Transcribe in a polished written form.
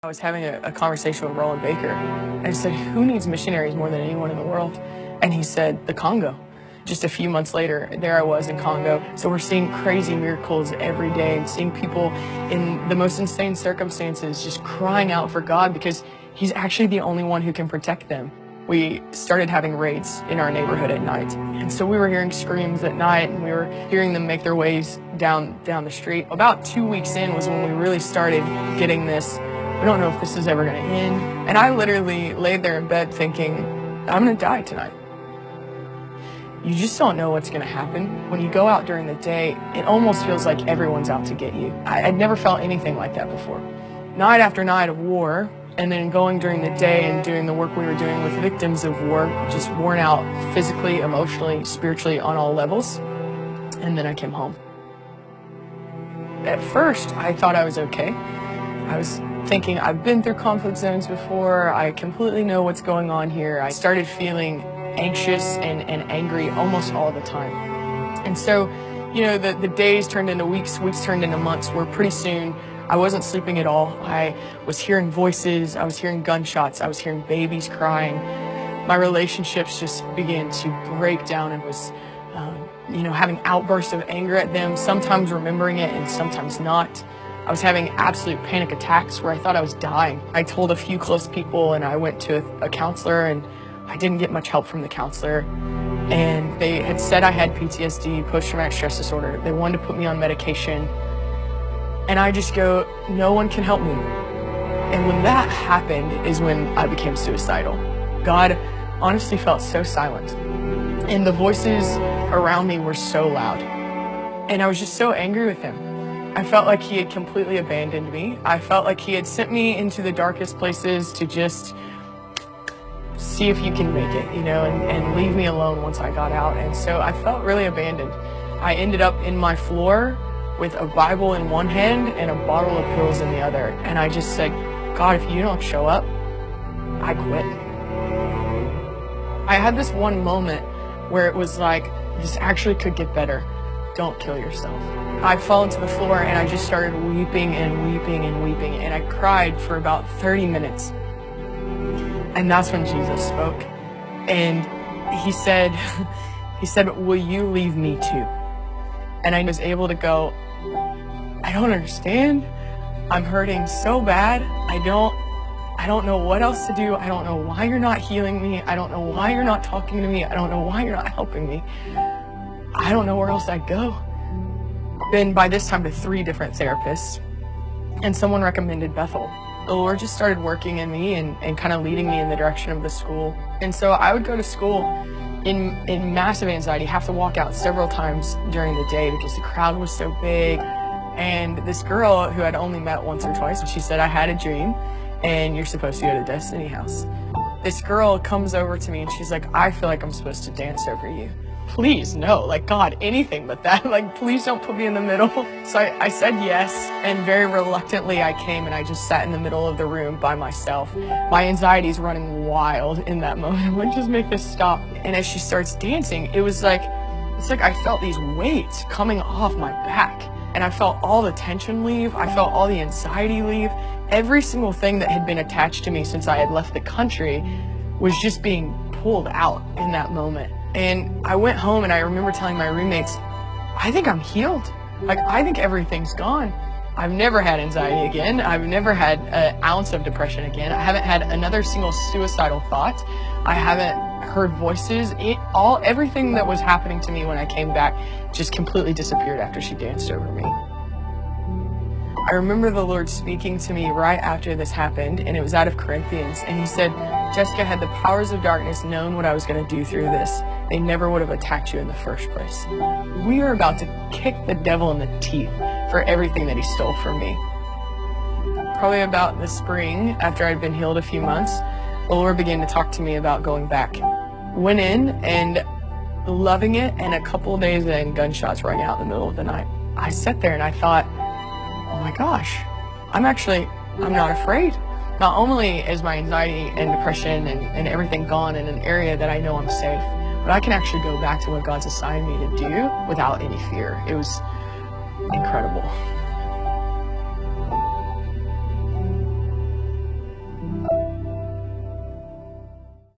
I was having a conversation with Roland Baker, and I said, who needs missionaries more than anyone in the world? And he said, the Congo. Just a few months later, there I was in Congo. So we're seeing crazy miracles every day and seeing people in the most insane circumstances just crying out for God because He's actually the only one who can protect them. We started having raids in our neighborhood at night. And so we were hearing screams at night and we were hearing them make their ways down the street. About 2 weeks in was when we really started getting this, we don't know if this is ever going to end. And I literally laid there in bed thinking, I'm going to die tonight. You just don't know what's going to happen. When you go out during the day, it almost feels like everyone's out to get you. I'd never felt anything like that before. Night after night of war, and then going during the day and doing the work we were doing with victims of war, just worn out physically, emotionally, spiritually, on all levels. And then I came home. At first, I thought I was okay. I was thinking, I've been through conflict zones before. I completely know what's going on here. I started feeling anxious and angry almost all the time. And so, you know, the days turned into weeks, weeks turned into months, where pretty soon I wasn't sleeping at all. I was hearing voices, I was hearing gunshots, I was hearing babies crying. My relationships just began to break down and was, you know, having outbursts of anger at them, sometimes remembering it and sometimes not. I was having absolute panic attacks where I thought I was dying. I told a few close people and I went to a counselor, and I didn't get much help from the counselor. And they had said I had PTSD, post-traumatic stress disorder. They wanted to put me on medication. And I just go, no one can help me. And when that happened is when I became suicidal. God honestly felt so silent. And the voices around me were so loud. And I was just so angry with Him. I felt like He had completely abandoned me. I felt like He had sent me into the darkest places to just see if you can make it, you know, and leave me alone once I got out. And so I felt really abandoned. I ended up in my floor with a Bible in one hand and a bottle of pills in the other. And I just said, God, if you don't show up, I quit. I had this one moment where it was like, this actually could get better. Don't kill yourself. I fell into the floor and I just started weeping and weeping and weeping. And I cried for about 30 minutes. And that's when Jesus spoke. And He said, will you leave me too? And I was able to go, I don't understand. I'm hurting so bad. I don't know what else to do. I don't know why you're not healing me. I don't know why you're not talking to me. I don't know why you're not helping me. I don't know where else I'd go. Been by this time to 3 different therapists, and someone recommended Bethel. The Lord just started working in me and kind of leading me in the direction of the school. And so I would go to school in massive anxiety, have to walk out several times during the day because the crowd was so big. And this girl who I'd only met once or twice, she said, I had a dream and you're supposed to go to Destiny House. This girl comes over to me and she's like, I feel like I'm supposed to dance over you. Please, no, like God, anything but that. Like, please don't put me in the middle. So I said yes, and very reluctantly I came and I just sat in the middle of the room by myself. My anxiety's running wild in that moment. Like, just make this stop. And as she starts dancing, it's like I felt these weights coming off my back. And I felt all the tension leave. I felt all the anxiety leave. Every single thing that had been attached to me since I had left the country was just being pulled out in that moment. And I went home and I remember telling my roommates, I think I'm healed. Like, I think everything's gone. I've never had anxiety again. I've never had an ounce of depression again. I haven't had another single suicidal thought. I haven't heard voices. Everything that was happening to me when I came back just completely disappeared after she danced over me. I remember the Lord speaking to me right after this happened, and it was out of Corinthians, and He said, Jessica, had the powers of darkness known what I was going to do through this, they never would have attacked you in the first place. We are about to kick the devil in the teeth for everything that he stole from me. Probably about the spring, after I'd been healed a few months, the Lord began to talk to me about going back. Went in and loving it, and a couple of days in, gunshots rang out in the middle of the night. I sat there and I thought, oh my gosh, I'm not afraid. Not only is my anxiety and depression and everything gone in an area that I know I'm safe, but I can actually go back to what God's assigned me to do without any fear. It was incredible.